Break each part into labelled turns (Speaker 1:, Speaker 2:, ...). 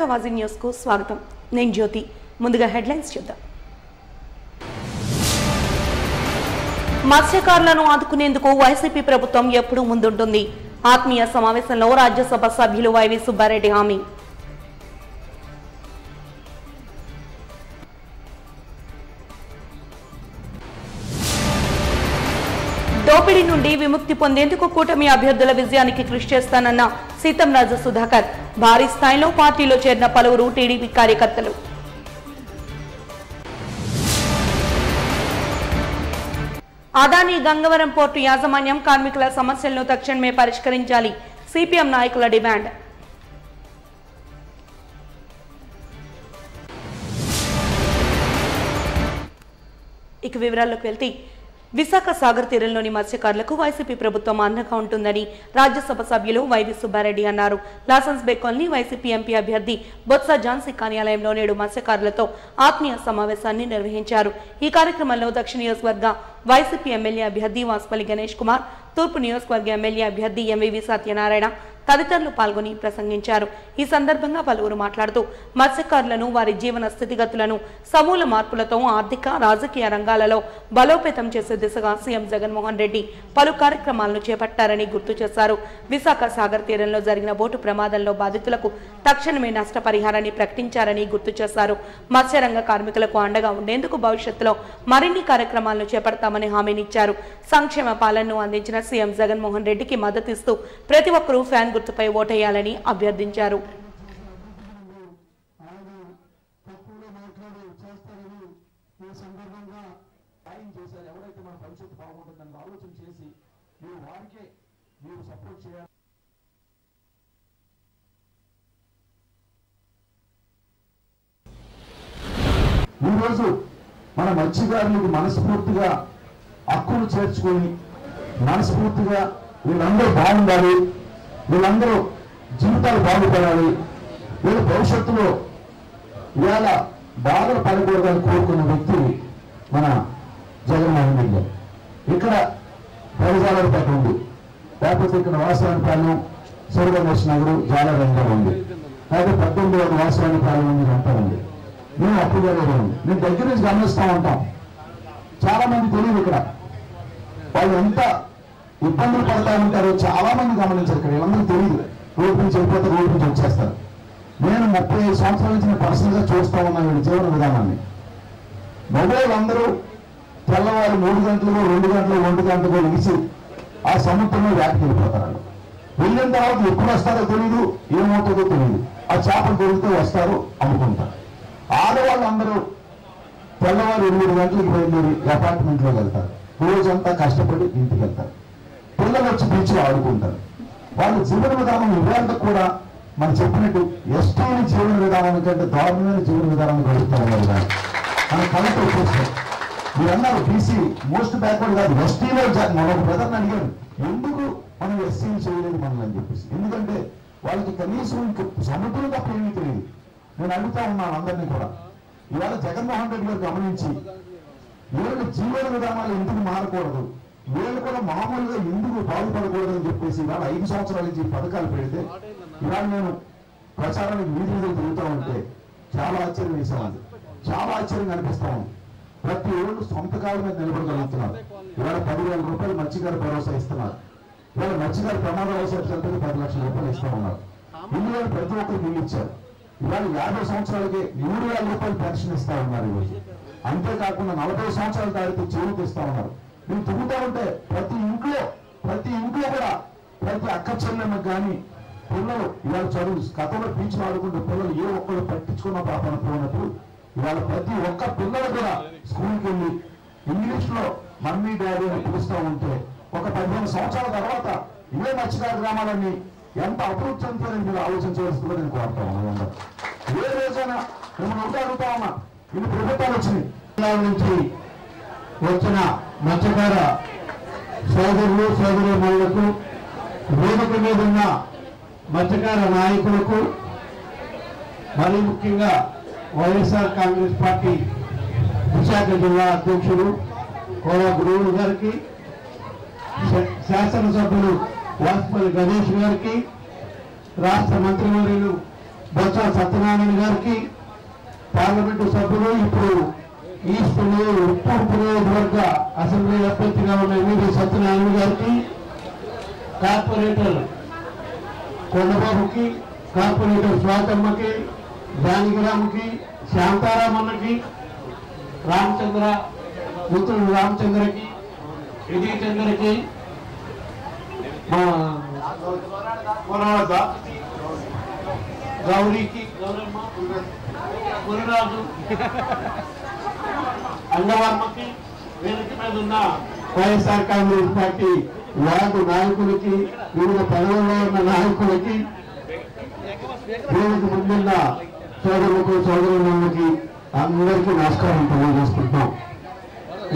Speaker 1: విశాఖవాజీ news కు స్వాగతం. నేను జ్యోతి. ముందుగా హెడ్లైన్స్ చూద్దాం. మత్స్యకారులను ఆదుకునేందుకు వైసీపీ ప్రభుత్వం ఎప్పుడూ ముందుంటుంది. ఆత్మీయ సమావేశంలో రాజ్యసభ సభ్యులు వైవి సుబ్బారెడ్డి హామీ. దోపిడీ నుండి విముక్తి పొందేందుకు కూటమి అభ్యర్థుల విజయానికి కృషి చేస్తానన్న సీతంరాజు సుధాకర్. భారీ స్థాయిలో పార్టీలో చేరిన పలువురు టీడీపీ కార్యకర్తలు. అదానీ గంగవరం పోర్టు యాజమాన్యం కార్మికుల సమస్యలను తక్షణమే పరిష్కరించాలి. సిపిఎం నాయకుల డిమాండ్. ఇక వివరాల్లోకి వెళ్తే విశాఖ సాగర్ తీరంలోని మత్స్యకారులకు వైసీపీ ప్రభుత్వం అండగా ఉంటుందని రాజ్యసభ సభ్యులు వైవి సుబ్బారెడ్డి అన్నారు. లాసెన్స్ బే కాలనీ వైసీపీ ఎంపీ అభ్యర్థి బొత్స ఝాన్సీ కార్యాలయంలో నేడు మత్స్యకారులతో ఆత్మీయ సమావేశాన్ని నిర్వహించారు. ఈ కార్యక్రమంలో దక్షిణ నియోజకవర్గ వైసీపీ ఎమ్మెల్యే అభ్యర్థి వాసుపల్లి గణేష్ కుమార్, తూర్పు నియోజకవర్గ ఎమ్మెల్యే అభ్యర్థి ఎంవివి సత్యనారాయణ తదితరులు పాల్గొని ప్రసంగించారు. ఈ సందర్భంగా పలువురు మాట్లాడుతూ మత్స్యకారులను, వారి జీవన స్థితిగతులను సమూల మార్పులతో ఆర్థిక, రాజకీయ రంగాలలో బలోపేతం చేసే దిశగా సీఎం జగన్మోహన్ రెడ్డి పలు కార్యక్రమాలను చేపట్టారని గుర్తు చేశారు. విశాఖ సాగర్ తీరంలో జరిగిన బోటు ప్రమాదంలో బాధితులకు తక్షణమే నష్టపరిహారాన్ని ప్రకటించారని గుర్తు చేశారు. మత్స్యరంగ కార్మికులకు అండగా ఉండేందుకు భవిష్యత్తులో మరిన్ని కార్యక్రమాలను చేపడతామని హామీనిచ్చారు. సంక్షేమ పాలనను అందించిన సీఎం జగన్మోహన్ రెడ్డికి మద్దతిస్తూ ప్రతి ఒక్కరూ ఫ్యాన్ గుర్తుపై ఓటేయాలని అభ్యర్థించారు.
Speaker 2: ఈరోజు మన మత్స్యకారులకు మనస్ఫూర్తిగా హక్కును చేర్చుకొని మనస్ఫూర్తిగా వీళ్ళందరూ బాగుండాలి, వీళ్ళందరూ జీవితాలు బాగుపడాలి, వీళ్ళ భవిష్యత్తులో ఇవాళ బాధలు పడకూడదని కోరుకున్న వ్యక్తి మన జగన్మోహన్ రెడ్డి గారు. ఇక్కడ ప్రజాలపేట ఉంది, లేకపోతే ఇక్కడ వాసవానిపాలెం, సూర్యగణేష్ నగరు, జాలరంగా ఉంది, లేకపోతే 19వ వాసవానిపాలెం ఉంది, అంతా ఉంది. మేము అప్పుడు ఉంది. మేము దగ్గర నుంచి గమనిస్తూ ఉంటాం. చాలా మంది తెలియదు ఇక్కడ వాళ్ళు ఎంత ఇబ్బందులు పడతా ఉంటారు. చాలా మంది గమనించారు. ఇక్కడ వీళ్ళందరూ తెలియదు. రోడ్డు నుంచి వెళ్ళిపోతే రోడ్డు నుంచి వచ్చేస్తారు. నేను 35 సంవత్సరాల నుంచి పర్సనల్ గా చూస్తా ఉన్నా వీడి జీవన విధానాన్ని. మొబైల్ అందరూ తెల్లవారు 3 గంటలు, 2 గంటలు, 1 గంటలు ఇచ్చి ఆ సముద్రంలో వేటకి వెళ్ళిపోతారు. వెళ్ళిన తర్వాత ఎప్పుడు వస్తారో తెలియదు, ఏమవుతుందో తెలియదు. ఆ చేపలు దొరికితే వస్తారు, అమ్ముకుంటారు. ఆడవాళ్ళు అందరూ తెల్లవారు 8 గంటలకు బయలుదేరి అపార్ట్మెంట్లోకి వెళ్తారు. రోజంతా కష్టపడి ఇంటికి వెళ్తారు. పిల్లలు వచ్చి బీచ్లో ఆడుకుంటారు. వాళ్ళ జీవన విధానం ఇవాళ కూడా మనం చెప్పినట్టు ఎస్టీని జీవన విధానం కంటే దారుణమైన జీవన విధానం గడుపుతా ఉన్నారు. మన కళ్ళతో చూస్తాం. మీరన్నారు బీసీ మోస్ట్ బ్యాక్వర్డ్ కాదు, ఎస్టీలో మన ఒక బ్రదర్ని అడిగారు, ఎందుకు మనం ఎస్సీని చేయలేదు మనల్ని అని చెప్పేసి. ఎందుకంటే వాళ్ళకి కనీసం ఇంక సముద్రం తప్ప ఏమీ తెలియదు. నేను అడుగుతా ఉన్నాను అందరినీ కూడా. ఇవాళ జగన్మోహన్ రెడ్డి గారు గమనించి వీళ్ళ జీవన విధానాలు ఎందుకు మారకూడదు, వీళ్ళు కూడా మామూలుగా ఎందుకు బాగుపడకూడదు అని చెప్పేసి ఇవాళ 5 సంవత్సరాల నుంచి పథకాలు పెడితే ఇవాళ నేను ప్రచారానికి వీధులు తిరుగుతూ ఉంటే చాలా ఆశ్చర్యం వేసేవాళ్ళు. చాలా ఆశ్చర్యం అనిపిస్తా ఉంది. ప్రతి ఒళ్ళు సొంత కాళ్ళ మీద నిలబడగలుగుతున్నారు. ఇవాళ 10,000 రూపాయలు మత్స్యకారు భరోసా ఇస్తున్నారు. ఇవాళ మత్స్యకారు ప్రమాదవశాత్తు చనిపోతే 10 లక్షల రూపాయలు ఇస్తా ఉన్నారు. ఇల్లు ప్రతి ఒక్కరికి ఇల్లు ఇచ్చారు. ఇవాళ 50 సంవత్సరాలకి 3,000 రూపాయలు పెన్షన్ ఇస్తా ఉన్నారు ఈరోజు. అంతేకాకుండా 40 సంవత్సరాల దాడితే చెవులకు ఇస్తా ఉన్నారు. మేము తిరుగుతూ ఉంటే ప్రతి ఇంట్లో కూడా ప్రతి అక్క చెల్లెమ్మకి కానీ పిల్లలు ఇవాళ చదువు కథలో బీచ్లు ఆడుకుంటూ పిల్లలు ఏ ఒక్కరు పట్టించుకున్న పాపన పోయినప్పుడు ఇవాళ ప్రతి ఒక్క పిల్లలు కూడా స్కూల్కి వెళ్ళి ఇంగ్లీష్ లో మమ్మీ డాడీ అని పిలుస్తూ ఉంటే ఒక 15 సంవత్సరాల తర్వాత ఇవే మత్స్యకార గ్రామాలన్నీ ఎంత అభివృద్ధి చెందుతారని మీరు ఆలోచించవలసిందో నేను కోరుతా ఉన్నాను. ఏ రోజైనా మిమ్మల్ని ఒకటి అడుగుతా ఉన్నా, ఇన్ని ప్రభుత్వాలు వచ్చినాయి. నుంచి వచ్చిన మత్స్యకార సోదరులు సోదరీమణులకు, వేదిక మీద ఉన్న మత్స్యకార నాయకులకు, మరీ ముఖ్యంగా వైఎస్ఆర్ కాంగ్రెస్ పార్టీ విశాఖ జిల్లా అధ్యక్షుడు కోలా గురువులు గారికి, శాసనసభ్యులు వాసుపల్లి గణేష్ గారికి, రాష్ట్ర మంత్రివర్యులు బొత్స సత్యనారాయణ గారికి, పార్లమెంటు సభ్యులు ఇప్పుడు ఈస్ట్ ఉప్పూరు నియోజకవర్గ అసెంబ్లీ అభ్యర్థిగా ఉన్న ఎంవి సత్యనారాయణ గారికి, కార్పొరేటర్ కొండబాబుకి, కార్పొరేటర్ స్వాతమ్మకి, జానకిరామ్కి, శాంతారామన్నకి, రామచంద్ర మిత్రుడు రామచంద్రకి, విజయ చంద్రకి, మా గౌరీకి, గురురాజు, అన్నవర్మకి, వేదిక మీద ఉన్న వైఎస్ఆర్ కాంగ్రెస్ పార్టీ వార్డు నాయకులకి, వివిధ పదవుల్లో ఉన్న నాయకులకి, వేదిక ముందున్న సోదరులకు సోదరులకి అందరికీ నమస్కారం తెలియజేసుకుంటాం.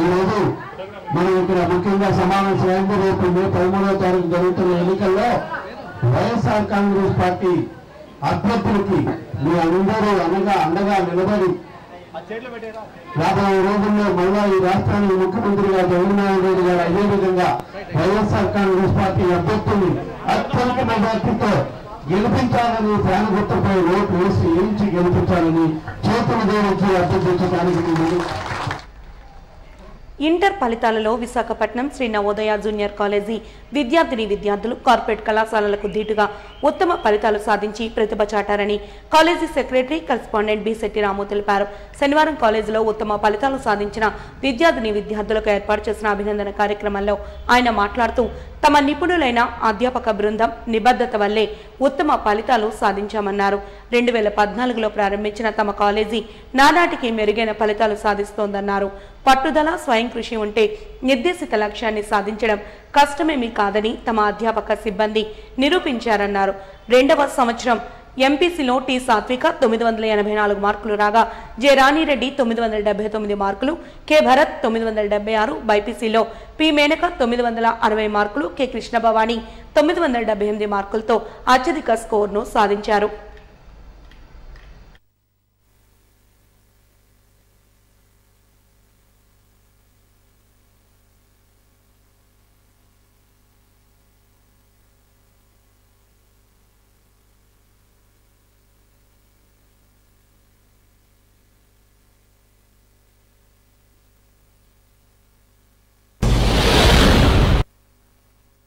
Speaker 2: ఈరోజు మనం ఇక్కడ ముఖ్యంగా సమావేశం అయింది. రేపు మే 13వ తారీఖు జరుగుతున్న ఎన్నికల్లో వైఎస్ఆర్ కాంగ్రెస్ పార్టీ అభ్యర్థులకి మీ అందరూ అండగా నిలబడి రాబోయే రోజుల్లో మళ్ళా ఈ రాష్ట్రానికి ముఖ్యమంత్రిగా జగన్మోహన్ రెడ్డి గారు అదే విధంగా వైఎస్ఆర్ కాంగ్రెస్ పార్టీ అభ్యర్థుల్ని అత్యధిక మెజార్టీతో గెలిపించాలని, ఫ్యాన్ గుర్తుపై ఓటు వేసి గెలిపించాలని చేతులు జోడించి అభ్యర్థించడానికి
Speaker 1: ఇంటర్ ఫలితాలలో విశాఖపట్నం శ్రీ నవోదయ జూనియర్ కాలేజీ విద్యార్థులు కార్పొరేట్ కళాశాలలకు ధీటుగా ఉత్తమ ఫలితాలు సాధించి ప్రతిభ చాటారని college secretary correspondent B Shetty Ramu తెలిపారు. శనివారం కాలేజీలో ఉత్తమ ఫలితాలు సాధించిన విద్యార్థులకు ఏర్పాటు చేసిన అభినందన కార్యక్రమంలో ఆయన మాట్లాడుతూ తమ నిపుణులైన అధ్యాపక బృందం నిబద్ధత వల్లే ఉత్తమ ఫలితాలు సాధించామన్నారు. 2014లో ప్రారంభించిన తమ కాలేజీ నానాటికి మెరుగైన ఫలితాలు సాధిస్తోందన్నారు. పట్టుదల, స్వయం కృషి ఉంటే నిర్దేశిత లక్ష్యాన్ని సాధించడం కష్టమేమీ కాదని తమ అధ్యాపక సిబ్బంది నిరూపించారన్నారు. 2వ సంవత్సరం ఎంపీసీలో టి సాత్విక 984 మార్కులు రాగా, జె రాణిరెడ్డి 979 మార్కులు, కె భరత్ 976, బైపీసీలో పి మేనక 960 మార్కులు, కె కృష్ణభవాని 978 మార్కులతో అత్యధిక స్కోర్ను సాధించారు.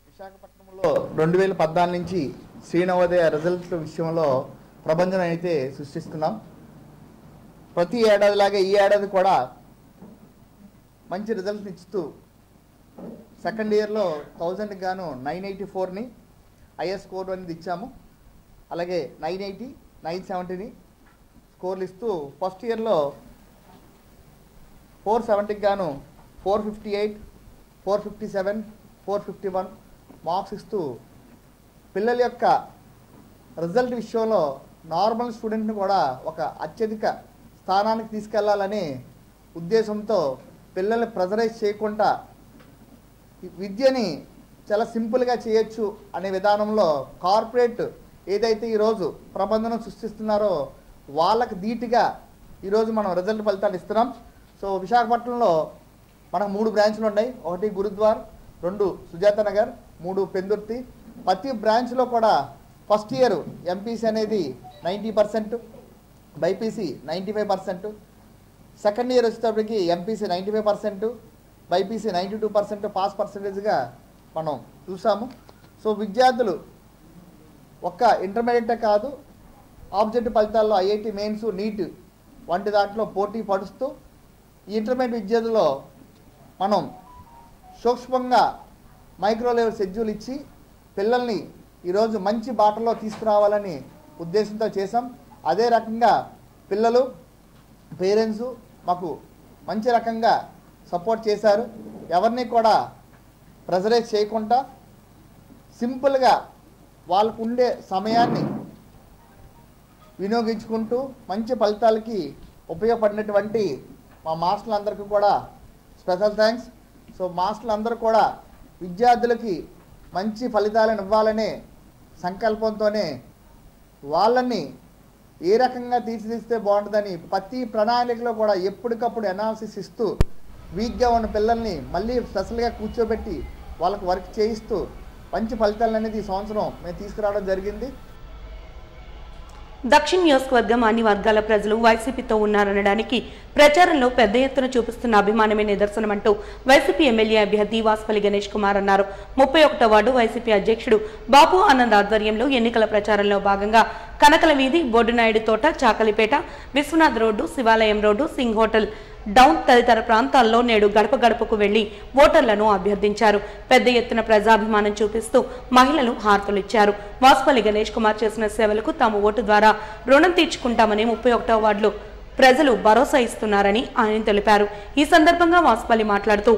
Speaker 3: విశాఖపట్నంలో 2014 నుంచి శ్రీ నవోదయ రిజల్ట్ల విషయంలో ప్రబంధన అయితే సృష్టిస్తున్నాం. ప్రతి ఏడాదిలాగే ఈ ఏడాది కూడా మంచి రిజల్ట్ ఇస్తూ సెకండ్ ఇయర్లో 1000కి గాను 984ని హైయెస్ట్ స్కోర్ అనేది ఇచ్చాము. అలాగే 980, 970ని స్కోర్లు ఇస్తూ ఫస్ట్ ఇయర్లో 470కి గాను 458, 457, 451 మార్క్స్ ఇస్తూ పిల్లల యొక్క రిజల్ట్ విషయంలో నార్మల్ స్టూడెంట్ని కూడా ఒక అత్యధిక స్థానానికి తీసుకెళ్లాలనే ఉద్దేశంతో పిల్లల్ని ప్రెజరైజ్ చేయకుండా విద్యని చాలా సింపుల్గా చేయొచ్చు అనే విధానంలో కార్పొరేట్ ఏదైతే ఈరోజు ప్రబంధనం సృష్టిస్తున్నారో వాళ్ళకి ధీటుగా ఈరోజు మనం రిజల్ట్ ఫలితాలు ఇస్తున్నాం. సో విశాఖపట్నంలో మనకు 3 బ్రాంచ్లు ఉన్నాయి. 1 గురుద్వార్, 2 సుజాత నగర్, 3 పెందుర్తి. ప్రతి బ్రాంచ్లో కూడా ఫస్ట్ ఇయర్ ఎంపీసీ అనేది 90%, బైపీసీ 95%, సెకండ్ ఇయర్ వచ్చేటప్పటికి ఎంపీసీ 95%, బైపీసీ 92% పాస్ పర్సంటేజ్గా మనం చూసాము. సో విద్యార్థులు ఒక్క ఇంటర్మీడియటే కాదు, ఆబ్జెక్టివ్ ఫలితాల్లో ఐఐటి మెయిన్స్, నీట్ వంటి దాంట్లో పోటీ పడుస్తూ ఈ ఇంటర్మీడియట్ విద్యార్థుల్లో మనం సూక్ష్మంగా మైక్రో లెవెల్ షెడ్యూల్ ఇచ్చి పిల్లల్ని ఈరోజు మంచి బాటలో తీసుకురావాలని ఉద్దేశంతో చేసాం. అదే రకంగా పిల్లలు, పేరెంట్స్ మాకు మంచి రకంగా సపోర్ట్ చేశారు. ఎవరిని కూడా ప్రెజరైజ్ చేయకుండా సింపుల్గా వాళ్ళకు ఉండే సమయాన్ని వినియోగించుకుంటూ మంచి ఫలితాలకి ఉపయోగపడినటువంటి మా మాస్టర్లందరికీ కూడా స్పెషల్ థ్యాంక్స్. సో మాస్టర్లందరూ కూడా విద్యార్థులకి మంచి ఫలితాలను ఇవ్వాలనే సంకల్పంతోనే వాళ్ళని ఏ రకంగా తీర్చిదిస్తే బాగుంటుందని ప్రతి ప్రణాళికలో కూడా ఎప్పటికప్పుడు అనాలిసిస్ ఇస్తూ వీక్గా ఉన్న పిల్లల్ని మళ్ళీ స్పెషల్గా కూర్చోబెట్టి వాళ్ళకు వర్క్ చేయిస్తూ మంచి ఫలితాలు అనేది ఈ సంవత్సరం మేము తీసుకురావడం జరిగింది.
Speaker 1: దక్షిణ నియోజకవర్గం అన్ని వర్గాల ప్రజలు వైసీపీతో ఉన్నారనడానికి ప్రచారంలో పెద్ద ఎత్తున చూపిస్తున్న అభిమానమే నిదర్శనమంటూ వైసీపీ ఎమ్మెల్యే అభ్యర్థి వాసుపల్లి గణేష్ కుమార్ అన్నారు. 31వ వార్డు వైసీపీ అధ్యక్షుడు బాపు ఆనంద్ ఆధ్వర్యంలో ఎన్నికల ప్రచారంలో భాగంగా కనకల వీధి, బొడ్డునాయుడు తోట, చాకలిపేట, విశ్వనాథ్ రోడ్డు, శివాలయం రోడ్డు, సింగ్ హోటల్ డౌన్ తదితర ప్రాంతాల్లో నేడు గడప గడపకు వెళ్లి ఓటర్లను అభ్యర్థించారు. పెద్ద ఎత్తున ప్రజాభిమానం చూపిస్తూ మహిళలు హారతులిచ్చారు. వాసుపల్లి గణేష్ కుమార్ చేసిన సేవలకు తాము ఓటు ద్వారా రుణం తీర్చుకుంటామని 31వ వార్డులో ప్రజలు భరోసా ఇస్తున్నారని ఆయన తెలిపారు. ఈ సందర్భంగా వాసుపల్లి మాట్లాడుతూ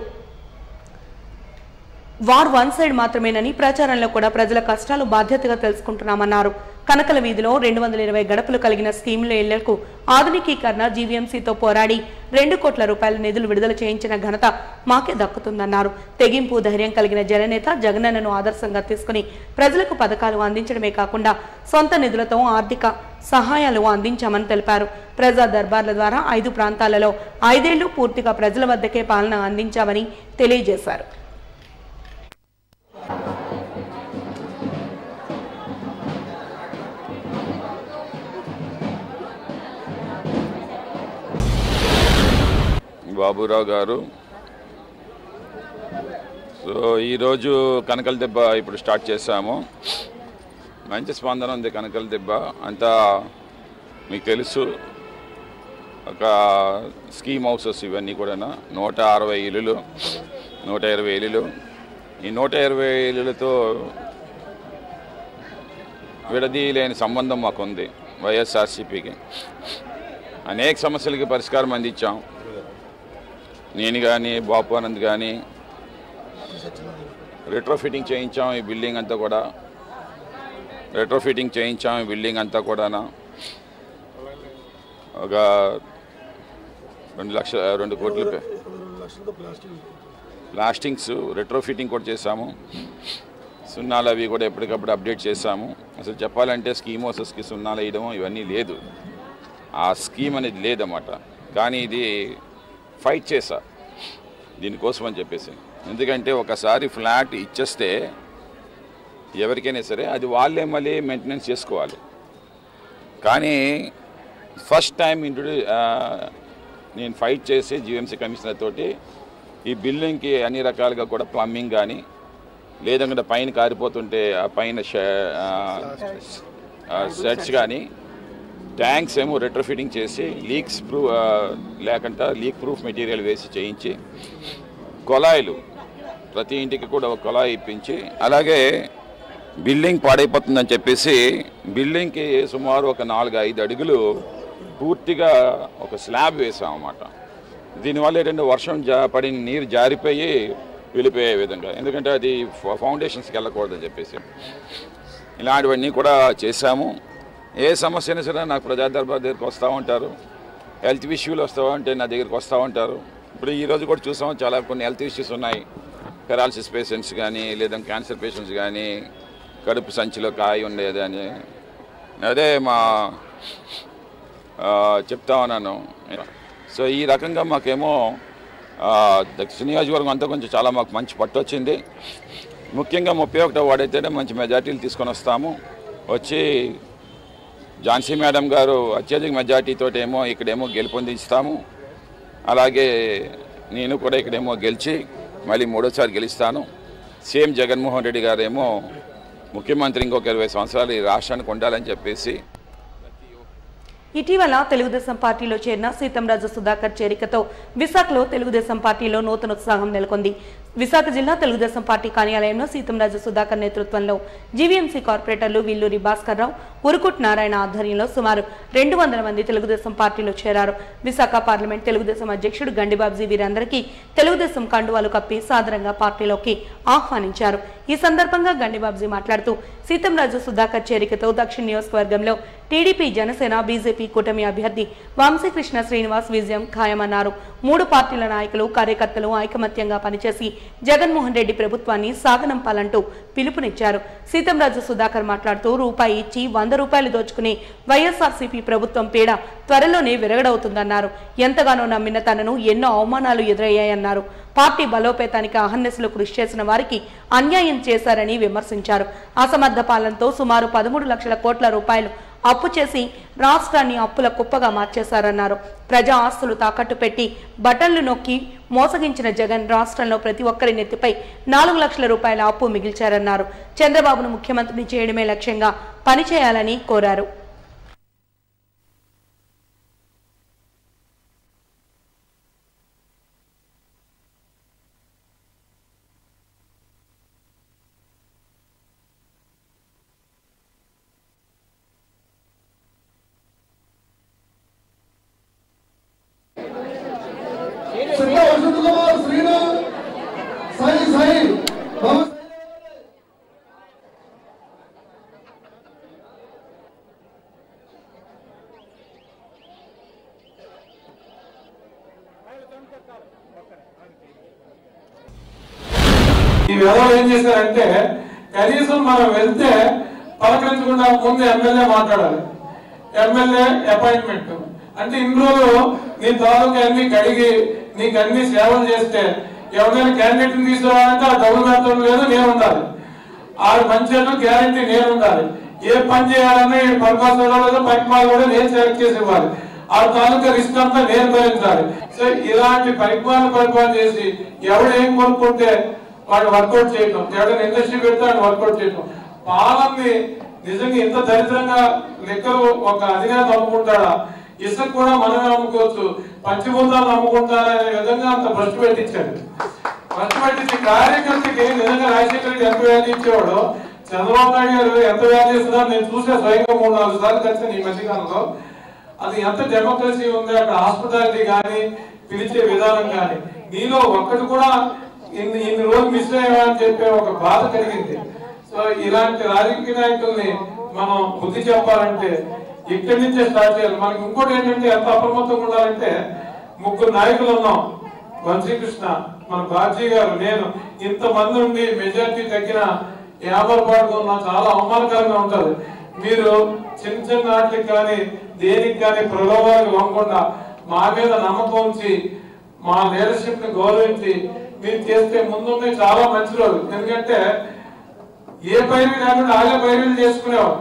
Speaker 1: వార్ వన్ సైడ్ మాత్రమేనని ప్రచారంలో కూడా ప్రజల కష్టాలు బాధ్యతగా తెలుసుకుంటున్నామన్నారు. కనకల వీధిలో 220 గడపలు కలిగిన స్కీముల ఇళ్లకు ఆధునికీకరణ జీవీఎంసీతో పోరాడి 2 కోట్ల రూపాయల నిధులు విడుదల చేయించిన ఘనత మాకే దక్కుతుందన్నారు. తెగింపు ధైర్యం కలిగిన జననేత జగనన్నను ఆదర్శంగా తీసుకుని ప్రజలకు పథకాలు అందించడమే కాకుండా సొంత నిధులతో ఆర్థిక సహాయాలు అందించామని తెలిపారు. ప్రజా దర్బార్ల ద్వారా 5 ప్రాంతాలలో 5 ఏళ్లు పూర్తిగా ప్రజల వద్దకే పాలన అందించామని తెలియజేశారు.
Speaker 4: బాబురావు గారు, సో ఈరోజు కనకల దెబ్బ ఇప్పుడు స్టార్ట్ చేశాము. మంచి స్పందన ఉంది కనకల దెబ్బ అంతా. మీకు తెలుసు, ఒక స్కీమ్ హౌసెస్ ఇవన్నీ కూడా 160 ఇల్లులు, 120 ఇల్లులు. ఈ 120 ఇల్లులతో విడదీయలేని సంబంధం మాకుంది వైఎస్ఆర్సీపీకి. అనేక సమస్యలకి పరిష్కారం అందించాం. నేను కానీ బాపు ఆనంద్ కానీ రెట్రోఫిటింగ్ చేయించాం. ఈ బిల్డింగ్ అంతా కూడా రెట్రోఫిటింగ్ చేయించాం. ఈ బిల్డింగ్ అంతా కూడా ఒక 2 కోట్ల ప్లాస్టింగ్స్ రెట్రోఫిటింగ్ కూడా చేశాము. సున్నాలు అవి కూడా ఎప్పటికప్పుడు అప్డేట్ చేశాము. అసలు చెప్పాలంటే స్కీమ్ హౌసెస్కి సున్నాలు వేయడం ఇవన్నీ లేదు, ఆ స్కీమ్ అనేది లేదన్నమాట. కానీ ఇది ఫైట్ చేశా దీనికోసం అని చెప్పేసి. ఎందుకంటే ఒకసారి ఫ్లాట్ ఇచ్చేస్తే ఎవరికైనా సరే అది వాళ్ళే మళ్ళీ మెయింటెనెన్స్ చేసుకోవాలి. కానీ ఫస్ట్ టైం నేను ఫైట్ చేసి జీవీఎంసీ కమిషనర్ తోటి ఈ బిల్డింగ్కి అన్ని రకాలుగా కూడా ప్లంబింగ్ కానీ, లేదంటే పైన కారిపోతుంటే ఆ పైన సెట్స్ కానీ, ట్యాంక్స్ ఏమో రెట్రోఫిటింగ్ చేసి లీక్స్ లేకుండా లీక్ ప్రూఫ్ మెటీరియల్ వేసి చేయించి, కొలాయిలు ప్రతి ఇంటికి కూడా ఒక కొలాయి ఇప్పించి, అలాగే బిల్డింగ్ పాడైపోతుందని చెప్పేసి బిల్డింగ్కి సుమారు ఒక 4-5 అడుగులు పూర్తిగా ఒక స్లాబ్ వేసామన్నమాట. దీనివల్ల ఏంటంటే వర్షం పడిన నీరు జారిపోయి వెళ్ళిపోయే విధంగా, ఎందుకంటే అది ఫౌండేషన్స్కి వెళ్ళకూడదని చెప్పేసి ఇలాంటివన్నీ కూడా చేశాము. ఏ సమస్య అయినా సరే నాకు ప్రజా దర్బార్ దగ్గరికి వస్తూ ఉంటారు. హెల్త్ ఇష్యూలు వస్తావంటే నా దగ్గరికి వస్తూ ఉంటారు. ఇప్పుడు ఈరోజు కూడా చూసాము, చాలా కొన్ని హెల్త్ ఇష్యూస్ ఉన్నాయి. పెరాలసిస్ పేషెంట్స్ కానీ, లేదా క్యాన్సర్ పేషెంట్స్ కానీ, కడుపు సంచిలో కాయ ఉండేది అని అదే చెప్తా ఉన్నాను. సో ఈ రకంగా మాకేమో దక్షిణ నియోజకవర్గం అంతా కొంచెం చాలా మాకు మంచి పట్టు వచ్చింది. ముఖ్యంగా 31వ వార్డు అయితేనే మంచి మెజార్టీలు తీసుకొని వస్తాము. వచ్చి ఝాన్సీ మేడం గారు అత్యధిక మెజార్టీతో ఏమో ఇక్కడేమో గెలుపొందిస్తాము. అలాగే నేను కూడా ఇక్కడేమో గెలిచి మళ్ళీ 3వ సారి గెలుస్తాను. సేమ్ జగన్మోహన్ రెడ్డి గారు ఏమో ముఖ్యమంత్రి ఇంకొక 20 సంవత్సరాలు ఈ రాష్ట్రానికి ఉండాలని చెప్పేసి.
Speaker 1: ఇటీవల తెలుగుదేశం పార్టీలో చేరిన సీతంరాజు సుధాకర్ చేరికతో విశాఖలో తెలుగుదేశం పార్టీలో నూతన ఉత్సాహం నెలకొంది. విశాఖ జిల్లా తెలుగుదేశం పార్టీ కార్యాలయంలో సీతంరాజు సుధాకర్ నేతృత్వంలో జీవీఎంసీ కార్పొరేటర్లు విల్లూరి భాస్కర్ రావు, ఉరుకుట్ నారాయణ ఆధ్వర్యంలో సుమారు 200 మంది తెలుగుదేశం పార్టీలో చేరారు. విశాఖ పార్లమెంట్ తెలుగుదేశం అధ్యక్షుడు గండిబాబ్జీ వీరందరికీ తెలుగుదేశం కండువాలు కప్పి సాదరంగా పార్టీలోకి ఆహ్వానించారు. ఈ సందర్భంగా గండిబాబ్జీ మాట్లాడుతూ సీతంరాజు సుధాకర్ చేరికతో దక్షిణ నియోజకవర్గంలో టీడీపీ, జనసేన, బీజేపీ కూటమి అభ్యర్థి వంశీకృష్ణ శ్రీనివాస్ విజయం ఖాయమన్నారు. 3 పార్టీల నాయకులు, కార్యకర్తలు ఐకమత్యంగా పనిచేసి జగన్మోహన్ రెడ్డి ప్రభుత్వాన్ని సాగనంపాలంటూ పిలుపునిచ్చారు. సీతంరాజు సుధాకర్ మాట్లాడుతూ రూపాయి ఇచ్చి 100 రూపాయలు దోచుకునే వైఎస్ఆర్సీపీ ప్రభుత్వం పీడ త్వరలోనే విరగడవుతుందన్నారు. ఎంతగానో నమ్మిన తనను ఎన్నో అవమానాలు ఎదురయ్యాయన్నారు. పార్టీ బలోపేతానికి అహర్నిశలు కృషి చేసిన వారికి అన్యాయం చేశారని విమర్శించారు. అసమర్థ పాలనతో సుమారు 13 లక్షల కోట్ల రూపాయలు అప్పు చేసి రాష్ట్రాన్ని అప్పుల కుప్పగా మార్చేశారన్నారు. ప్రజా ఆస్తులు తాకట్టు పెట్టి బటన్లు నొక్కి మోసగించిన జగన్ రాష్ట్రంలో ప్రతి ఒక్కరి నెత్తిపై 4 లక్షల రూపాయల అప్పు మిగిల్చారన్నారు. చంద్రబాబును ముఖ్యమంత్రిని చేయడమే లక్ష్యంగా పనిచేయాలని కోరారు.
Speaker 5: ఈ వ్యవహారం ఏం చేశారంటే కనీసం మనం వెళ్తే పలకరించకుండా ముందు ఎమ్మెల్యే మాట్లాడాలి. ఎమ్మెల్యే అపాయింట్మెంట్ అంటే ఇన్ని రోజులు నీ తాలూకా అన్ని కడిగి నీకు అన్ని సేవలు చేస్తే ఎవరైనా క్యాండిడేట్ తీసుకురావాలంటే ఆ డబ్బులు పెట్టడం లేదు, నేను ఉండాలి. ఆ మంచి గ్యారంటీ నేను ఉండాలి. ఏ పని చేయాలన్నా పర్పస్ లేదు, పని కూడా నేను సెలెక్ట్ చేసి ఇవ్వాలి. ఆ తాలూకా రిస్క్ అంతా నేను భరించాలి. సో ఇలాంటి పరిపాలన చేసి ఎవడు ఏం కోరుకుంటే వాడు వర్కౌట్ చేయటం, ఎవరైనా ఇండస్ట్రీ పెడితే వాడు వర్కౌట్ చేయటం. పాలన్ని నిజంగా ఇంత దరిద్రంగా లెక్కలు ఒక అధినేత అమ్ముకుంటాడా? ఇసుక కూడా మనమే అమ్ముకోవచ్చు, పంచభూతాలను అమ్ముకుంటారనే విధంగా అంత భ్రష్టు పెట్టించాడు. భ్రష్టు పెట్టించి కార్యకర్తకి నిజంగా రాజశేఖర రెడ్డి ఎంత వ్యాధి ఇచ్చేవాడు, చంద్రబాబు నాయుడు గారు ఎంత వ్యాధి ఇస్తున్నారు నేను చూసే స్వయంగా 3-4 సార్లు కలిసాను ఈ మధ్యకాలంలో. అది ఎంత డెమోక్రసీ ఉంది అక్కడ, హాస్పిటాలిటీ కానీ పిలిచే విధానం కానీ. నీలో ఒక్కటి కూడా ఇన్ని రోజులు మిస్ అయ్యామని చెప్పే ఒక బాధ కలిగింది. సో ఇలాంటి రాజకీయ నాయకుల్ని మనం బుద్ధి చెప్పాలంటే ఇక్కడి నుంచే స్టార్ట్ చేయాలి. మనకి ఇంకోటి ఏంటంటే ఎంత అప్రమత్తంగా ఉండాలంటే 3 నాయకులు ఉన్నాం. వంశీకృష్ణ, మన బాజీ గారు, నేను, ఇంతమంది ఉండి మెజార్టీ తగ్గిన ఏమరపాటుగా ఉన్నా చాలా అవమానకరంగా ఉంటుంది. మీరు చిన్న చిన్న వాటికి కానీ దేనికి కానీ ప్రలోభాలకు లొంగకుండా మా మీద నమ్మకం ఉంచి మా లీడర్షిప్ ని గౌరవించి మీరు చేస్తే ముందుండే చాలా మంచి రోజు. ఎందుకంటే ఏ పైరు లేకుండా ఆగే పైరులు చేసుకునేవాడు.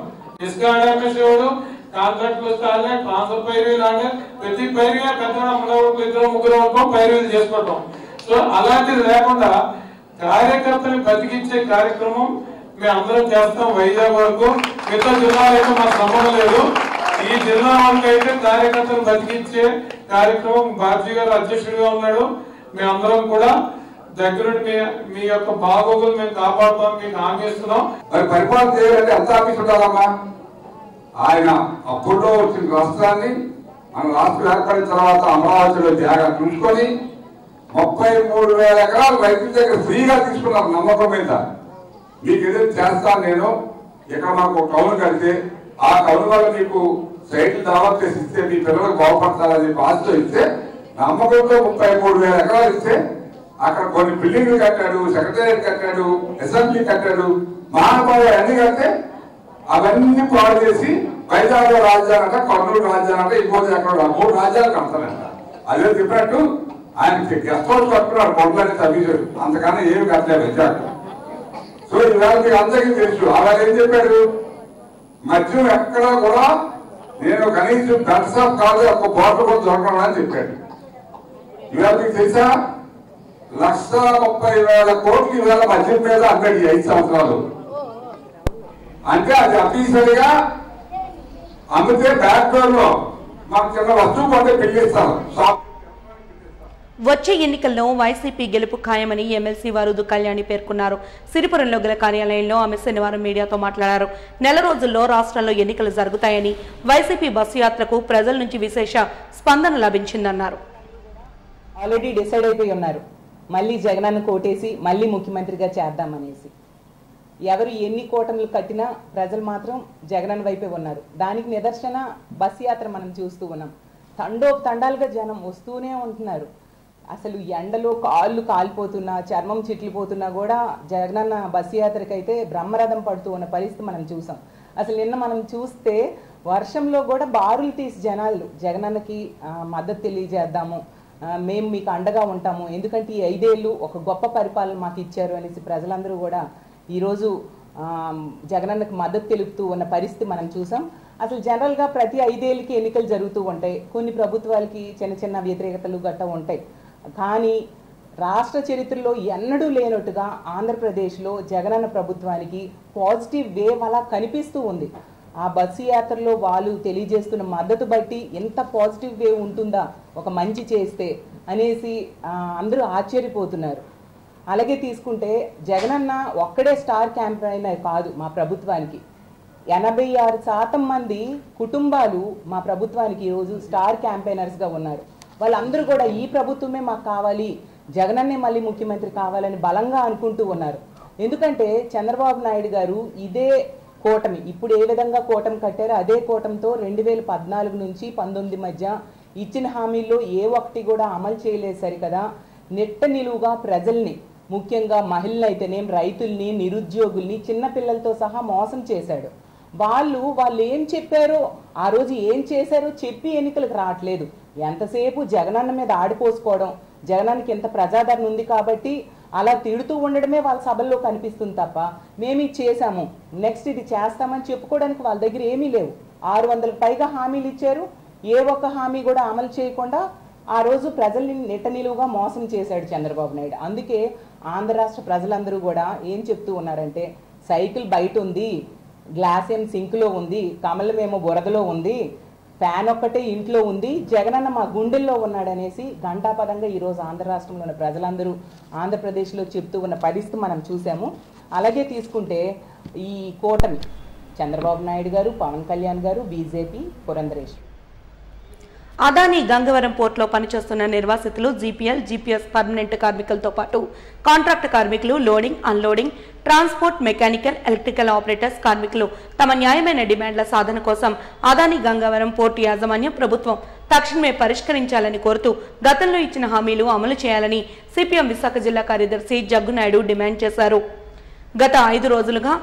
Speaker 5: ఇసుక ఆడేసేవాడు, కాంట్రాక్ట్లు వస్తే ఆగే, ట్రాన్స్ఫర్ పైరులు ఆగే, ప్రతి పైరుగా పెద్ద 2-3 పైరులు చేసుకోవటం. సో అలాంటిది లేకుండా కార్యకర్తని బతికించే కార్యక్రమం మేము అందరం చేస్తాం. వైజాగ్ వరకు మిగతా జిల్లాలైతే మాకు సంబంధం లేదు. ఈ జిల్లా వరకు అయితే కార్యకర్తను బతికించే కార్యక్రమం బాజీ గారు అధ్యక్షుడిగా ఉన్నాడు. మేమందరం కూడా దగ్గరుండి మీ యొక్క బాగోగులు మేము కాపాడుతాం, మీకు హామీ ఇస్తున్నాం.
Speaker 6: మరి పరిపాలన చేయాలంటే ఎంత ఆఫీస్ ఉండాలమ్మా? ఆయన అప్పుల్లో వచ్చిన రాష్ట్రాన్ని మన రాష్ట్రం ఏర్పడిన తర్వాత అమరావతిలో జాగా చూసుకొని 33,000 ఎకరాలు రైతుల దగ్గర ఫ్రీగా తీసుకున్నారు నమ్మకం మీద. మీకు ఏదైతే చేస్తాను నేను, ఇక్కడ మాకు ఒక కౌలు కడితే ఆ కౌలు వల్ల మీకు సైట్లు దావత్ చేసి ఇస్తే మీ పిల్లలకు బాగుపడతారని చెప్పి ఆశతో ఇస్తే నమ్మకంతో 33,000 ఎకరాలు ఇస్తే అక్కడ కొన్ని బిల్డింగ్లు కట్టాడు, సెక్రటేరియట్ కట్టాడు, అసెంబ్లీ కట్టాడు, మహానగరాలు అన్ని కడితే అవన్నీ పాడు చేసి వైజాగ్ రాజధాని అంట, కర్నూలు రాజధాని అంట, ఇంకోటి అక్కడ 3 రాజ్యాలు కడతానంట. అదే చెప్పినట్టు ఆయన గెస్ట్ హౌస్ కట్టుకున్నాడు, కొండలని తవ్వించాడు, అంతకన్నా ఏమి కట్టలేదు వైజాగ్. సో ఇవాళ మీకు అందరికీ తెలుసు. అలా ఏం చెప్పాడు, మద్యం ఎక్కడా కూడా నేను కనీసం దర్శనం కాదు ఒక బాటిల్ కూడా దొరకడం అని చెప్పాడు. ఇవాళ మీకు తెలుసా 1,30,000 కోట్లు ఇవాళ మద్యం మీద అన్నాడు ఈ 5 సంవత్సరాలు. అంటే అది అఫీషియల్గా అమ్మితే బ్యాక్ డోర్ లో మాకు చిన్న వస్తువు కొంటే పిల్లిస్తాను.
Speaker 1: వచ్చే ఎన్నికల్లో వైసీపీ గెలుపు ఖాయమని ఎమ్మెల్సీ వారుదు కళ్యాణి పేర్కొన్నారు. సిరిపురంలో గల కార్యాలయంలో ఆమె శనివారం మీడియాతో మాట్లాడారు. నెల రోజుల్లో రాష్ట్రంలో ఎన్నికలు జరుగుతాయని, వైసీపీ బస్సు యాత్రకు ప్రజల నుంచి విశేష స్పందన లభించిందన్నారు.
Speaker 7: ఆల్రెడీ డిసైడ్ అయిపోయి ఉన్నారు, మళ్ళీ జగనన్న కోటేసి మళ్ళీ ముఖ్యమంత్రిగా చేద్దామనేసి. ఎవరు ఎన్ని కూటములు కట్టినా ప్రజలు మాత్రం జగనన్న వైపే ఉన్నారు. దానికి నిదర్శన బస్సు యాత్ర మనం చూస్తూ ఉన్నాం. తండాలుగా జనం వస్తూనే ఉంటున్నారు. అసలు ఎండలో కాళ్ళు కాలిపోతున్నా, చర్మం చిట్లిపోతున్నా కూడా జగనన్న బస్సు యాత్రకైతే బ్రహ్మరథం పడుతూ ఉన్న పరిస్థితి మనం చూసాం. అసలు నిన్న మనం చూస్తే వర్షంలో కూడా బారులు తీసి జనాలు జగనన్నకి మద్దతు తెలియజేద్దాము, మేము మీకు అండగా ఉంటాము, ఎందుకంటే ఈ 5 ఏళ్ళు ఒక గొప్ప పరిపాలన మాకు ఇచ్చారు అనేసి ప్రజలందరూ కూడా ఈరోజు జగనన్నకు మద్దతు తెలుపుతూ ఉన్న పరిస్థితి మనం చూసాం. అసలు జనరల్గా ప్రతి 5 ఏళ్ళకి ఎన్నికలు జరుగుతూ ఉంటాయి. కొన్ని ప్రభుత్వాలకి చిన్న చిన్న వ్యతిరేకతలు గట్టా ఉంటాయి. కానీ రాష్ట్ర చరిత్రలో ఎన్నడూ లేనట్టుగా ఆంధ్రప్రదేశ్లో జగనన్న ప్రభుత్వానికి పాజిటివ్ వేవ్ అలా కనిపిస్తూ ఉంది. ఆ బస్సు యాత్రలో వాళ్ళు తెలియజేస్తున్న మద్దతు బట్టి ఎంత పాజిటివ్ వేవ్ ఉంటుందా ఒక మంచి చేస్తే అనేసి అందరూ ఆశ్చర్యపోతున్నారు. అలాగే తీసుకుంటే జగనన్న ఒక్కడే స్టార్ క్యాంపెయినర్ కాదు మా ప్రభుత్వానికి. 86% మంది కుటుంబాలు మా ప్రభుత్వానికి ఈరోజు స్టార్ క్యాంపెయినర్స్గా ఉన్నారు. వాళ్ళందరూ కూడా ఈ ప్రభుత్వమే మాకు కావాలి, జగనన్నే మళ్ళీ ముఖ్యమంత్రి కావాలని బలంగా అనుకుంటూ ఉన్నారు. ఎందుకంటే చంద్రబాబు నాయుడు గారు ఇదే కూటమి ఇప్పుడు ఏ విధంగా కూటమి కట్టారో అదే కూటమితో 2014 నుంచి 19 మధ్య ఇచ్చిన హామీల్లో ఏ ఒక్కటి కూడా అమలు చేయలేదు సరికదా. నెట్ట నిలువుగా ప్రజల్ని, ముఖ్యంగా మహిళలైతేనేం, రైతుల్ని, నిరుద్యోగుల్ని, చిన్నపిల్లలతో సహా మోసం చేశాడు. వాళ్ళు ఏం చెప్పారో ఆ రోజు ఏం చేశారో చెప్పి ఎన్నికలకు రావట్లేదు. ఎంతసేపు జగనన్న మీద ఆడిపోసుకోవడం, జగనానికి ఎంత ప్రజాదరణ ఉంది కాబట్టి అలా తిడుతూ ఉండడమే వాళ్ళ సభల్లో కనిపిస్తుంది తప్ప మేము ఇది చేశాము, నెక్స్ట్ ఇది చేస్తామని చెప్పుకోవడానికి వాళ్ళ దగ్గర ఏమీ లేవు. 600కు పైగా హామీలు ఇచ్చారు, ఏ ఒక్క హామీ కూడా అమలు చేయకుండా ఆ రోజు ప్రజల్ని నెట్ట నిలువుగా మోసం చేశాడు చంద్రబాబు నాయుడు. అందుకే ఆంధ్ర రాష్ట్ర ప్రజలందరూ కూడా ఏం చెప్తూ ఉన్నారంటే, సైకిల్ బయట ఉంది, గ్లాస్ ఏం సింక్లో ఉంది, కమలమేమో బురదలో ఉంది, ఫ్యాన్ ఒక్కటే ఇంట్లో ఉంది, జగనన్న మా గుండెల్లో ఉన్నాడనేసి ఘంటాపదంగా ఈరోజు ఆంధ్ర రాష్ట్రంలో ఉన్న ప్రజలందరూ ఆంధ్రప్రదేశ్లో చెప్తూ ఉన్న పరిస్థితి మనం చూసాము. అలాగే తీసుకుంటే ఈ కూటమి చంద్రబాబు నాయుడు గారు, పవన్ కళ్యాణ్ గారు, బీజేపీ, పురంధరేష్.
Speaker 1: అదానీ గంగవరం పోర్టులో పనిచేస్తున్న నిర్వాసితులు, జీపీఎల్, జీపీఎస్ పర్మనెంట్ కార్మికులతో పాటు కాంట్రాక్ట్ కార్మికులు, loading, unloading, transport, mechanical, electrical operators కార్మికులు తమ న్యాయమైన డిమాండ్ల సాధన కోసం అదానీ గంగవరం పోర్టు యాజమాన్యం ప్రభుత్వం తక్షణమే పరిష్కరించాలని కోరుతూ గతంలో ఇచ్చిన హామీలు అమలు చేయాలని సిపిఎం విశాఖ జిల్లా కార్యదర్శి జగ్గునాయుడు డిమాండ్ చేశారు. గత 5 రోజులుగా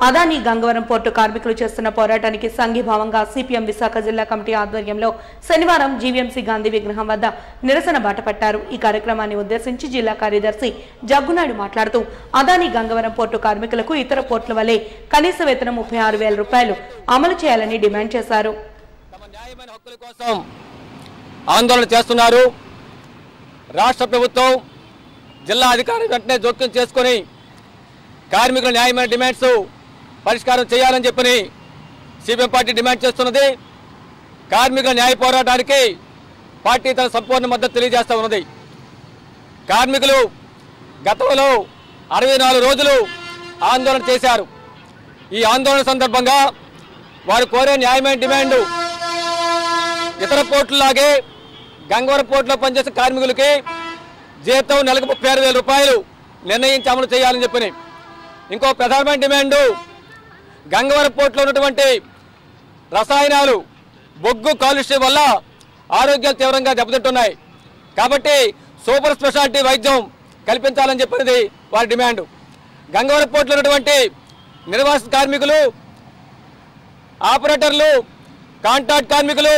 Speaker 1: అదానీ గంగవరం పోర్టు కార్మికులు చేస్తున్న పోరాటానికి సంఘీభావంగా సిపిఎం విశాఖ జిల్లా కమిటీ ఆధ్వర్యంలో శనివారం జీవీఎంసీ గాంధీ విగ్రహం వద్ద నిరసన బాటపట్టారు. ఈ కార్యక్రమాన్ని ఉద్దేశించి జిల్లా కార్యదర్శి జగ్గునాయుడు మాట్లాడుతూ అదానీ గంగవరం పోర్టు కార్మికులకు ఇతర పోర్టుల వలె కనీస వేతనం 36,000 రూపాయలు అమలు చేయాలని డిమాండ్ చేశారు.
Speaker 8: ఆందోళన చేస్తున్నారు. రాష్ట్ర ప్రభుత్వం, జిల్లా అధికారులు వెంటనే జోక్యం చేసుకుని కార్మికుల న్యాయమైన డిమాండ్స్ పరిష్కారం చేయాలని చెప్పని సిపిఎం పార్టీ డిమాండ్ చేస్తున్నది. కార్మికుల న్యాయ పోరాటానికి పార్టీ తన సంపూర్ణ మద్దతు తెలియజేస్తూ ఉన్నది. కార్మికులు గతంలో 64 రోజులు ఆందోళన చేశారు. ఈ ఆందోళన సందర్భంగా వారు కోరే న్యాయమైన డిమాండ్ ఇతర పోర్టులాగే గంగవరం పోర్టులో పనిచేసే కార్మికులకి జీతం నెలకు 36,000 రూపాయలు నిర్ణయించి అమలు చేయాలని చెప్పని. ఇంకో ప్రధానమైన డిమాండు గంగవరం పోర్టులో ఉన్నటువంటి రసాయనాలు, బొగ్గు కాలుష్యం వల్ల ఆరోగ్యాలు తీవ్రంగా దెబ్బతింటున్నాయి. కాబట్టి సూపర్ స్పెషాలిటీ వైద్యం కల్పించాలని చెప్పినది వారి డిమాండ్. గంగవరం పోర్టులో ఉన్నటువంటి నిర్వాసిత కార్మికులు, ఆపరేటర్లు, కాంట్రాక్ట్ కార్మికులు,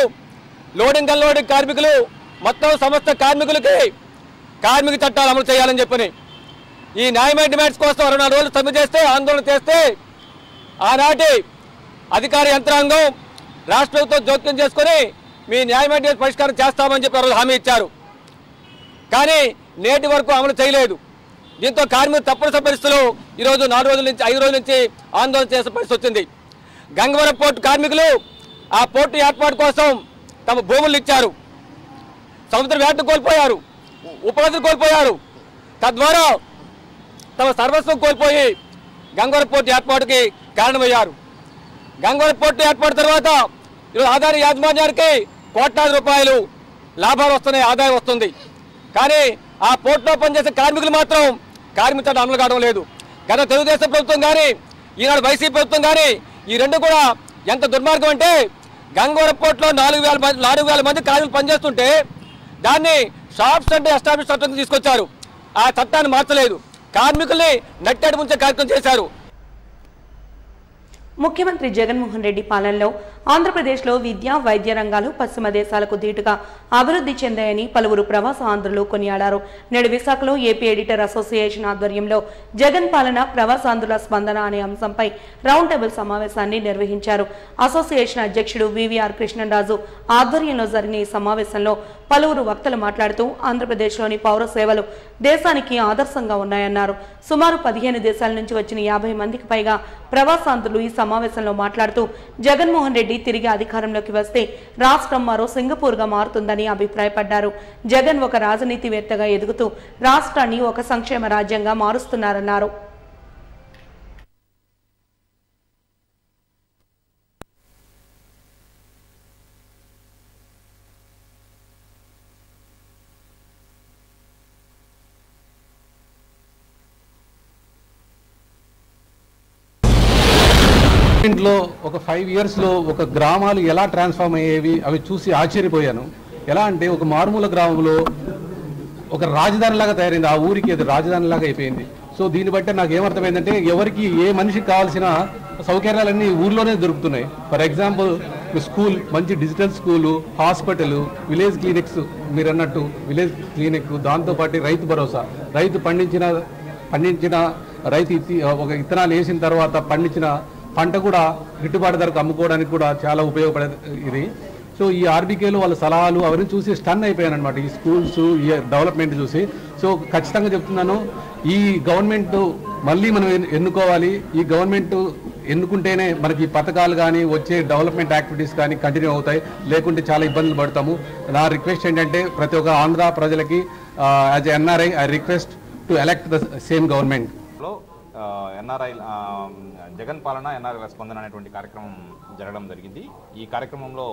Speaker 8: లోడింగ్ అన్లోడింగ్ కార్మికులు, మొత్తం సమస్త కార్మికులకి కార్మిక చట్టాలు అమలు చేయాలని చెప్పని ఈ న్యాయమైన డిమాండ్స్ కోసం 24 రోజులు సమ్మె చేస్తే, ఆందోళన చేస్తే ఆనాటి అధికార యంత్రాంగం రాష్ట్ర ప్రభుత్వం జోక్యం చేసుకుని మీ న్యాయమైన డిమాండ్ పరిష్కారం చేస్తామని చెప్పి రోజు హామీ ఇచ్చారు. కానీ నేటి వరకు అమలు చేయలేదు. దీంతో కార్మికులు తప్పనిసరి పరిస్థితులు ఈరోజు 4 రోజుల నుంచి 5 రోజుల నుంచి ఆందోళన చేసే పరిస్థితి వచ్చింది. గంగవరం పోర్టు కార్మికులు ఆ పోర్టు ఏర్పాటు కోసం తమ భూములు ఇచ్చారు, సముద్ర వేటను కోల్పోయారు, ఉపనదులు కోల్పోయారు, తద్వారా తమ సర్వస్వం కోల్పోయి గంగవరం పోర్టు ఏర్పాటుకి కారణమయ్యారు. గంగవరం పోర్టు ఏర్పాటు తర్వాత ఈరోజు అదానీ యాజమాన్యానికి కోట్లాది రూపాయలు లాభాలు వస్తున్నాయి, ఆదాయం వస్తుంది. కానీ ఆ పోర్టులో పనిచేసే కార్మికులు మాత్రం కార్మిక చట్టం అమలు కావడం లేదు. గత తెలుగుదేశం ప్రభుత్వం కానీ ఈనాడు వైసీపీ ప్రభుత్వం కానీ ఈ రెండు కూడా ఎంత దుర్మార్గం అంటే, గంగవరం పోర్టులో 4,000 మంది కార్మికులు పనిచేస్తుంటే దాన్ని షాప్స్ అంటే ఎస్టాబ్లిష్ చట్టం తీసుకొచ్చారు. ఆ చట్టాన్ని మార్చలేదు, కార్మికుల్ని నట్టేడు ముంచే కార్యక్రమం చేశారు.
Speaker 1: ముఖ్యమంత్రి జగన్మోహన్ రెడ్డి పాలనలో ఆంధ్రప్రదేశ్లో విద్య వైద్య రంగాలు పశ్చిమ దేశాలకు ధీటుగా అభివృద్ధి చెందాయని పలువురు ప్రవాస ఆంధ్రులు కొనియాడారు. నేడు విశాఖలో ఏపీ ఎడిటర్ అసోసియేషన్ ఆధ్వర్యంలో జగన్ పాలన ప్రవాసాంధ్రుల స్పందన అనే అంశంపై రౌండ్ టేబుల్ సమావేశాన్ని నిర్వహించారు. అసోసియేషన్ అధ్యక్షుడు వివిఆర్ కృష్ణరాజు ఆధ్వర్యంలో జరిగిన ఈ సమావేశంలో పలువురు వక్తలు మాట్లాడుతూ ఆంధ్రప్రదేశ్లోని పౌర సేవలు దేశానికి ఆదర్శంగా ఉన్నాయన్నారు. సుమారు 15 దేశాల నుంచి వచ్చిన 50 మందికి పైగా ప్రవాసాంధ్రులు ఈ సమావేశంలో మాట్లాడుతూ జగన్మోహన్ రెడ్డి తిరిగి అధికారంలోకి వస్తే రాష్ట్రం మరో సింగపూర్గా మారుతుందని అభిప్రాయపడ్డారు. జగన్ ఒక రాజనీతివేత్తగా ఎదుగుతూ రాష్ట్రాన్ని ఒక సంక్షేమ రాజ్యంగా మారుస్తున్నారన్నారు.
Speaker 9: లో ఒక 5 ఇయర్స్లో ఒక గ్రామాలు ఎలా ట్రాన్స్ఫార్మ్ అయ్యేవి అవి చూసి ఆశ్చర్యపోయాను. ఎలా అంటే ఒక మారుమూల గ్రామంలో ఒక రాజధానిలాగా తయారైంది, ఆ ఊరికి అది రాజధానిలాగా అయిపోయింది. సో దీన్ని బట్టి నాకు ఏమర్థమైందంటే ఎవరికి ఏ మనిషికి కావాల్సిన సౌకర్యాలన్నీ ఊర్లోనే దొరుకుతున్నాయి. ఫర్ ఎగ్జాంపుల్ స్కూల్, మంచి digital school, hospital, village clinics, మీరు అన్నట్టు విలేజ్ క్లినిక్, దాంతోపాటు రైతు భరోసా, రైతు పండించిన రైతు ఒక ఇత్తనాలు వేసిన తర్వాత పండించిన పంట కూడా గిట్టుబాటు ధరకు అమ్ముకోవడానికి కూడా చాలా ఉపయోగపడేది ఇది. సో ఈ ఆర్బీకేలో వాళ్ళ సలహాలు అవన్నీ చూసి స్టన్ అయిపోయాను అనమాట, ఈ స్కూల్స్, ఈ డెవలప్మెంట్ చూసి. సో ఖచ్చితంగా చెప్తున్నాను, ఈ గవర్నమెంట్ మళ్ళీ మనం ఎన్నుకోవాలి. ఈ గవర్నమెంట్ ఎన్నుకుంటేనే మనకి ఈ పథకాలు కానీ వచ్చే డెవలప్మెంట్ యాక్టివిటీస్ కానీ కంటిన్యూ అవుతాయి, లేకుంటే చాలా ఇబ్బందులు పడతాము. నా రిక్వెస్ట్ ఏంటంటే ప్రతి ఒక్క ఆంధ్ర ప్రజలకి as NRI I request to elect the same government.
Speaker 10: NRI Jagan పాలన ఎన్ఆర్ఐ స్పందన అనేటువంటి కార్యక్రమం జరగడం జరిగింది. ఈ కార్యక్రమంలో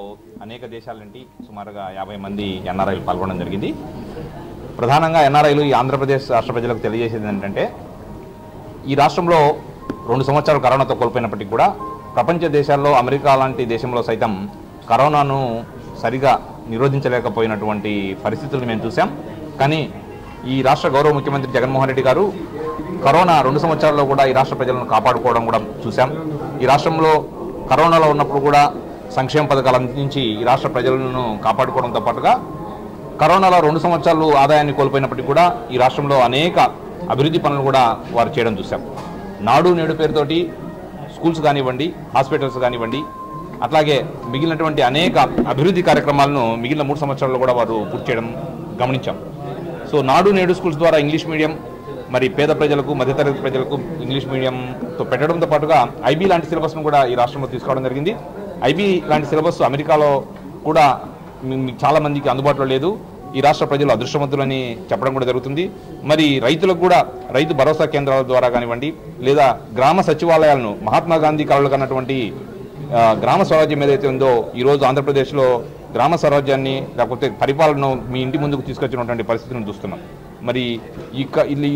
Speaker 10: అనేక దేశాల నుండి సుమారుగా 50 మంది ఎన్ఆర్ఐలు పాల్గొనడం జరిగింది. ప్రధానంగా ఎన్ఆర్ఐలు ఈ ఆంధ్రప్రదేశ్ రాష్ట్ర ప్రజలకు తెలియజేసేది ఏంటంటే, ఈ రాష్ట్రంలో 2 సంవత్సరాలు కరోనాతో కోల్పోయినప్పటికీ కూడా ప్రపంచ దేశాల్లో అమెరికా లాంటి దేశంలో సైతం కరోనాను సరిగా నిరోధించలేకపోయినటువంటి పరిస్థితులను మేము చూసాం. కానీ ఈ రాష్ట్ర గౌరవ ముఖ్యమంత్రి జగన్మోహన్ రెడ్డి గారు కరోనా 2 సంవత్సరాల్లో కూడా ఈ రాష్ట్ర ప్రజలను కాపాడుకోవడం కూడా చూసాం. ఈ రాష్ట్రంలో కరోనాలో ఉన్నప్పుడు కూడా సంక్షేమ పథకాలు అందించి ఈ రాష్ట్ర ప్రజలను కాపాడుకోవడంతో పాటుగా కరోనాలో 2 సంవత్సరాలు ఆదాయాన్ని కోల్పోయినప్పటికీ కూడా ఈ రాష్ట్రంలో అనేక అభివృద్ధి పనులు కూడా వారు చేయడం చూసాం. నాడు నేడు పేరుతోటి స్కూల్స్ కానివ్వండి, హాస్పిటల్స్ కానివ్వండి, అట్లాగే మిగిలినటువంటి అనేక అభివృద్ధి కార్యక్రమాలను మిగిలిన 3 సంవత్సరాల్లో కూడా వారు పూర్తి చేయడం గమనించాం. సో నాడు నేడు స్కూల్స్ ద్వారా ఇంగ్లీష్ మీడియం, మరి పేద ప్రజలకు, మధ్యతరగతి ప్రజలకు ఇంగ్లీష్ మీడియంతో పెట్టడంతో పాటుగా ఐబీ లాంటి సిలబస్ను కూడా ఈ రాష్ట్రంలో తీసుకోవడం జరిగింది. ఐబీ లాంటి సిలబస్ అమెరికాలో కూడా చాలా మందికి అందుబాటులో లేదు. ఈ రాష్ట్ర ప్రజలు అదృష్టవంతులని చెప్పడం కూడా జరుగుతుంది. మరి రైతులకు కూడా రైతు భరోసా కేంద్రాల ద్వారా కానివ్వండి, లేదా గ్రామ సచివాలయాలను మహాత్మా గాంధీ కలలు కన్నటువంటి గ్రామ స్వరాజ్యం ఏదైతే ఉందో, ఈరోజు ఆంధ్రప్రదేశ్లో గ్రామ స్వరాజ్యాన్ని లేకపోతే పరిపాలనను మీ ఇంటి ముందుకు తీసుకొచ్చినటువంటి పరిస్థితిని చూస్తున్నాం. మరి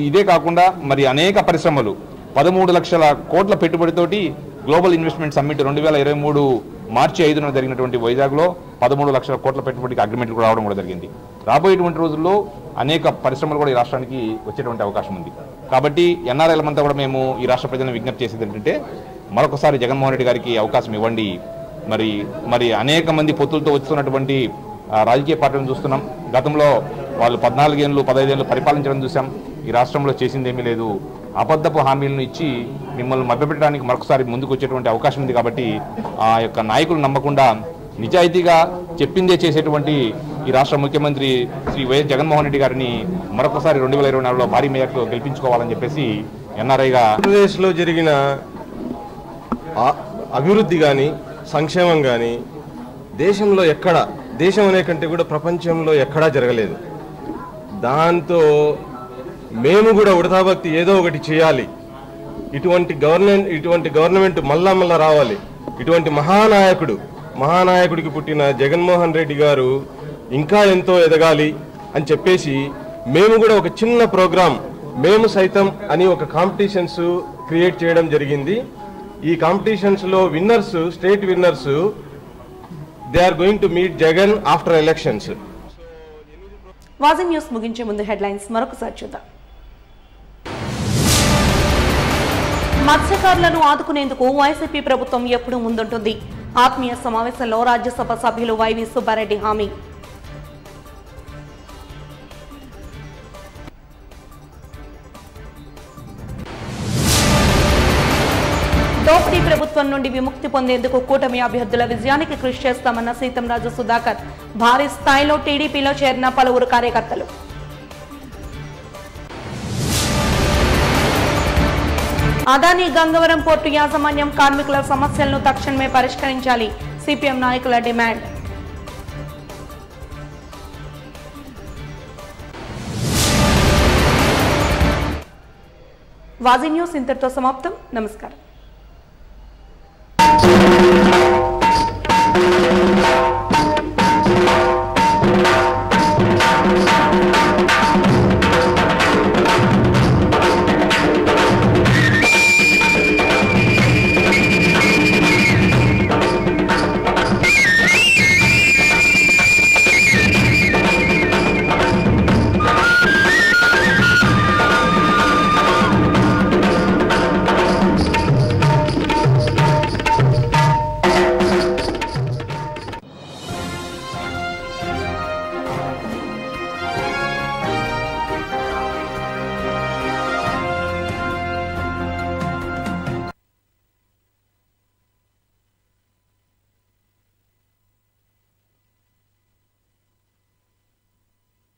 Speaker 10: ఇదే కాకుండా మరి అనేక పరిశ్రమలు 13 లక్షల కోట్ల పెట్టుబడితోటి గ్లోబల్ ఇన్వెస్ట్మెంట్ సమ్మిట్ 2023 మార్చి 5న జరిగినటువంటి వైజాగ్లో 13 లక్షల కోట్ల పెట్టుబడికి అగ్రిమెంట్లు కూడా రావడం కూడా జరిగింది. రాబోయేటువంటి రోజుల్లో అనేక పరిశ్రమలు కూడా ఈ రాష్ట్రానికి వచ్చేటువంటి అవకాశం ఉంది. కాబట్టి ఎన్ఆర్ఐలమంతా కూడా మేము ఈ రాష్ట్ర ప్రజలను విజ్ఞప్తి చేసేది ఏంటంటే, మరొకసారి జగన్మోహన్ రెడ్డి గారికి అవకాశం ఇవ్వండి. మరి అనేక మంది పొత్తులతో వస్తున్నటువంటి రాజకీయ పార్టీలను చూస్తున్నాం. గతంలో వాళ్ళు 14 ఏళ్ళు 15 ఏళ్ళు పరిపాలించడం చూసాం. ఈ రాష్ట్రంలో చేసింది ఏమీ లేదు. అబద్ధపు హామీలను ఇచ్చి మిమ్మల్ని మభ్యపెట్టడానికి మరొకసారి ముందుకు వచ్చేటువంటి అవకాశం ఉంది. కాబట్టి ఆ యొక్క నాయకులు నమ్మకుండా నిజాయితీగా చెప్పిందే చేసేటువంటి ఈ రాష్ట్ర ముఖ్యమంత్రి శ్రీ వైఎస్ జగన్మోహన్ రెడ్డి గారిని మరొకసారి 2024లో భారీ మేయర్తో గెలిపించుకోవాలని చెప్పేసి ఎన్ఆర్ఐగా
Speaker 11: ఆంధ్రప్రదేశ్లో జరిగిన అభివృద్ధి కానీ, సంక్షేమం కానీ దేశంలో దేశం అనే కంటే కూడా ప్రపంచంలో ఎక్కడా జరగలేదు. దాంతో మేము కూడా ఉడతాభక్తి ఏదో ఒకటి చేయాలి. ఇటువంటి గవర్నమెంట్ మళ్ళా రావాలి. ఇటువంటి మహానాయకుడికి పుట్టిన జగన్మోహన్ రెడ్డి గారు ఇంకా ఎంతో ఎదగాలి అని చెప్పేసి మేము కూడా ఒక చిన్న ప్రోగ్రాం, మేము సైతం అని ఒక కాంపిటీషన్స్ క్రియేట్ చేయడం జరిగింది. ఈ కాంపిటీషన్స్లో winners, state winners, they are going to meet Jagan after elections.
Speaker 1: వాజింగ్ న్యూస్ ముగించే ముందు హెడ్లైన్స్ మరొకసారి చూద్దాం. మత్స్యకారులను ఆదుకునేందుకు వైసీపీ ప్రభుత్వం ఎప్పుడూ ముందుంటుంది. ఆత్మీయ సమావేశంలో రాజ్యసభ సభ్యులు వైవి సుబ్బారెడ్డి హామీ. దోపిడీ ప్రభుత్వం నుండి విముక్తి పొందేందుకు కూటమి అభ్యర్థుల విజయానికి కృషి చేస్తామన్న సీతంరాజు సుధాకర్. భారీ స్థాయిలో టీడీపీలో చేరిన పలువురు కార్యకర్తలు. అదానీ గంగవరం పోర్టు యాజమాన్యం కార్మికుల సమస్యలను తక్షణమే పరిష్కరించాలి. సిపిఎం నాయకుల డిమాండ్. వాజీ న్యూస్ ఇంతటితో సమాప్తం. నమస్కారం.